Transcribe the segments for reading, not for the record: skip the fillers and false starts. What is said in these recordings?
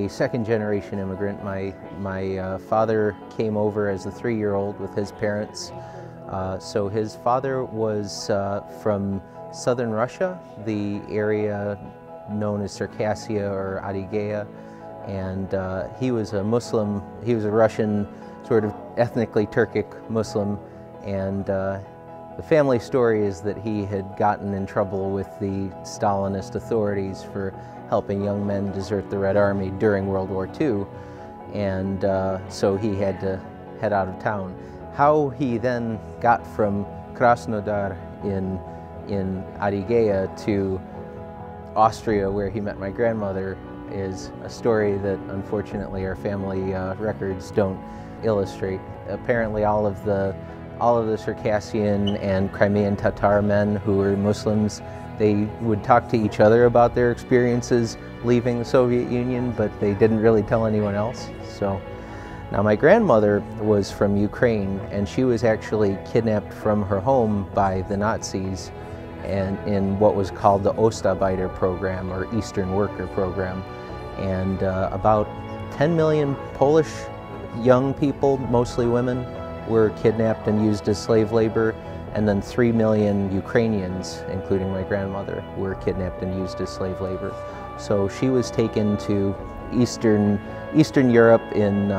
a second-generation immigrant. My father came over as a 3-year-old with his parents. So his father was from southern Russia, the area known as Circassia or Adygea, and he was a Muslim. He was a Russian, sort of ethnically Turkic Muslim, and the family story is that he had gotten in trouble with the Stalinist authorities for helping young men desert the Red Army during World War II, and so he had to head out of town. How he then got from Krasnodar in Adygea to Austria, where he met my grandmother, is a story that unfortunately our family records don't illustrate. Apparently all of the Circassian and Crimean Tatar men who were Muslims, they would talk to each other about their experiences leaving the Soviet Union, but they didn't really tell anyone else. So now my grandmother was from Ukraine, and she was actually kidnapped from her home by the Nazis and in what was called the Ostarbeiter program, or Eastern Worker program. And about 10 million Polish young people, mostly women, were kidnapped and used as slave labor, and then 3 million Ukrainians, including my grandmother, were kidnapped and used as slave labor. So she was taken to Eastern Europe in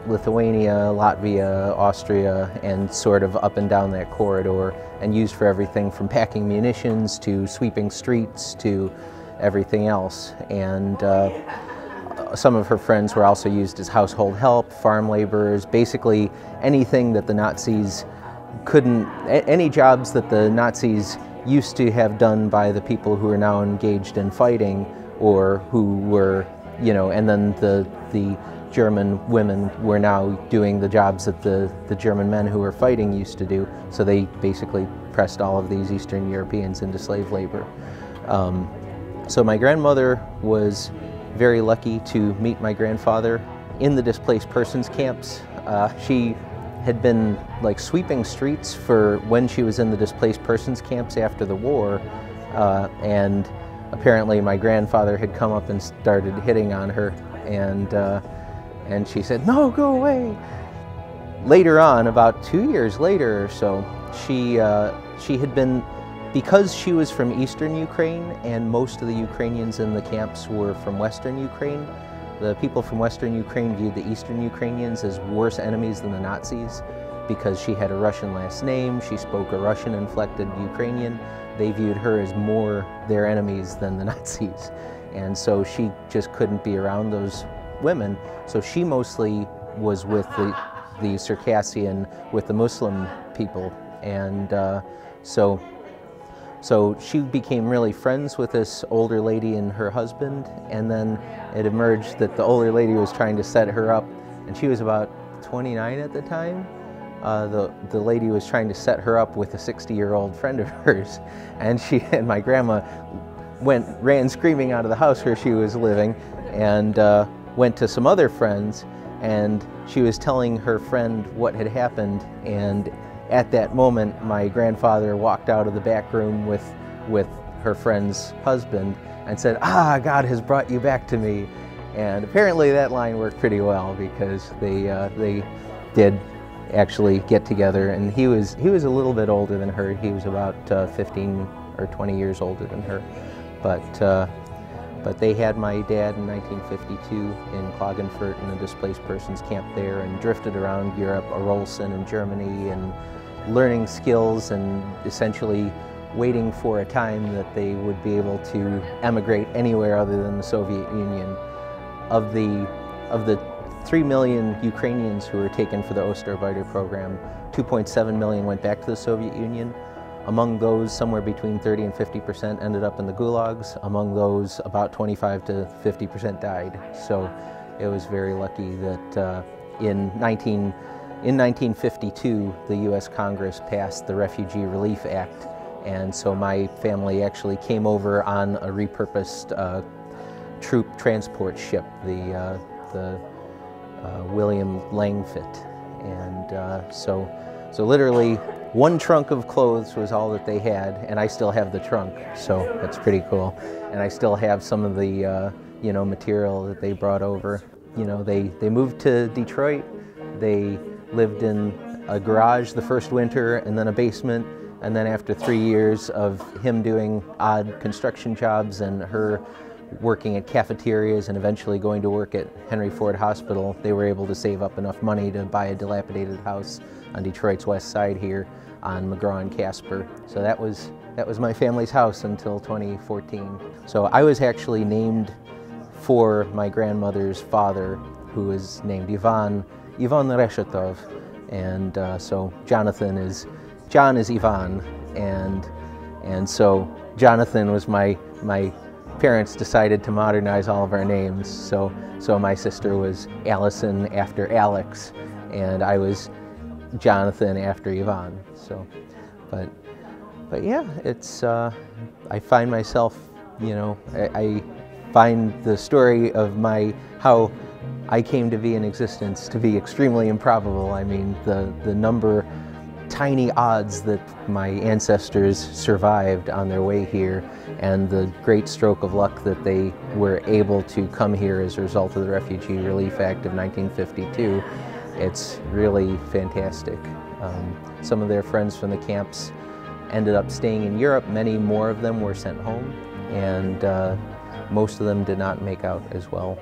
Lithuania, Latvia, Austria, and sort of up and down that corridor, and used for everything from packing munitions to sweeping streets to everything else. And some of her friends were also used as household help, farm laborers, basically anything that the Nazis couldn't, any jobs that the Nazis used to have done by the people who are now engaged in fighting, or who were, you know, and then the German women were now doing the jobs that the German men who were fighting used to do. So they basically pressed all of these Eastern Europeans into slave labor. So my grandmother was very lucky to meet my grandfather in the displaced persons camps. She had been like sweeping streets for when she was in the displaced persons camps after the war, and apparently my grandfather had come up and started hitting on her, and she said, "No, go away." Later on, about 2 years later or so, she had been, because she was from Eastern Ukraine and most of the Ukrainians in the camps were from Western Ukraine, the people from Western Ukraine viewed the Eastern Ukrainians as worse enemies than the Nazis because she had a Russian last name, she spoke a Russian-inflected Ukrainian. They viewed her as more their enemies than the Nazis. And so she just couldn't be around those women. So she mostly was with the Circassian, with the Muslim people. And so she became really friends with this older lady and her husband, and then it emerged that the older lady was trying to set her up, and she was about 29 at the time. The lady was trying to set her up with a 60-year-old friend of hers, and my grandma ran screaming out of the house where she was living, and went to some other friends, and she was telling her friend what had happened, and at that moment, my grandfather walked out of the back room with her friend's husband and said, "Ah, God has brought you back to me." And apparently that line worked pretty well, because they did actually get together. And he was a little bit older than her. He was about 15 or 20 years older than her. But they had my dad in 1952 in Klagenfurt in a displaced persons camp there, and drifted around Europe, Arolsen in Germany, and learning skills and essentially waiting for a time that they would be able to emigrate anywhere other than the Soviet Union. Of the 3 million Ukrainians who were taken for the Ostarbeiter program, 2.7 million went back to the Soviet Union. Among those, somewhere between 30 and 50% ended up in the gulags. Among those, about 25 to 50% died. So it was very lucky that in 1952, the U.S. Congress passed the Refugee Relief Act, and so my family actually came over on a repurposed troop transport ship, the William Langfit, and so literally one trunk of clothes was all that they had, and I still have the trunk, so that's pretty cool. And I still have some of the material that they brought over. They moved to Detroit. They lived in a garage the first winter and then a basement. And then after 3 years of him doing odd construction jobs and her working at cafeterias and eventually going to work at Henry Ford Hospital, they were able to save up enough money to buy a dilapidated house on Detroit's west side here on McGraw and Casper. So that was my family's house until 2014. So I was actually named for my grandmother's father, who is named Ivan Reshetov, and so John is Ivan, and so Jonathan was my parents decided to modernize all of our names. So my sister was Allison after Alex, and I was Jonathan after Ivan. So, but yeah, it's I find myself, I find the story of how I came to be in existence to be extremely improbable. I mean, the tiny odds that my ancestors survived on their way here, and the great stroke of luck that they were able to come here as a result of the Refugee Relief Act of 1952. It's really fantastic. Some of their friends from the camps ended up staying in Europe. Many more of them were sent home, and most of them did not make out as well.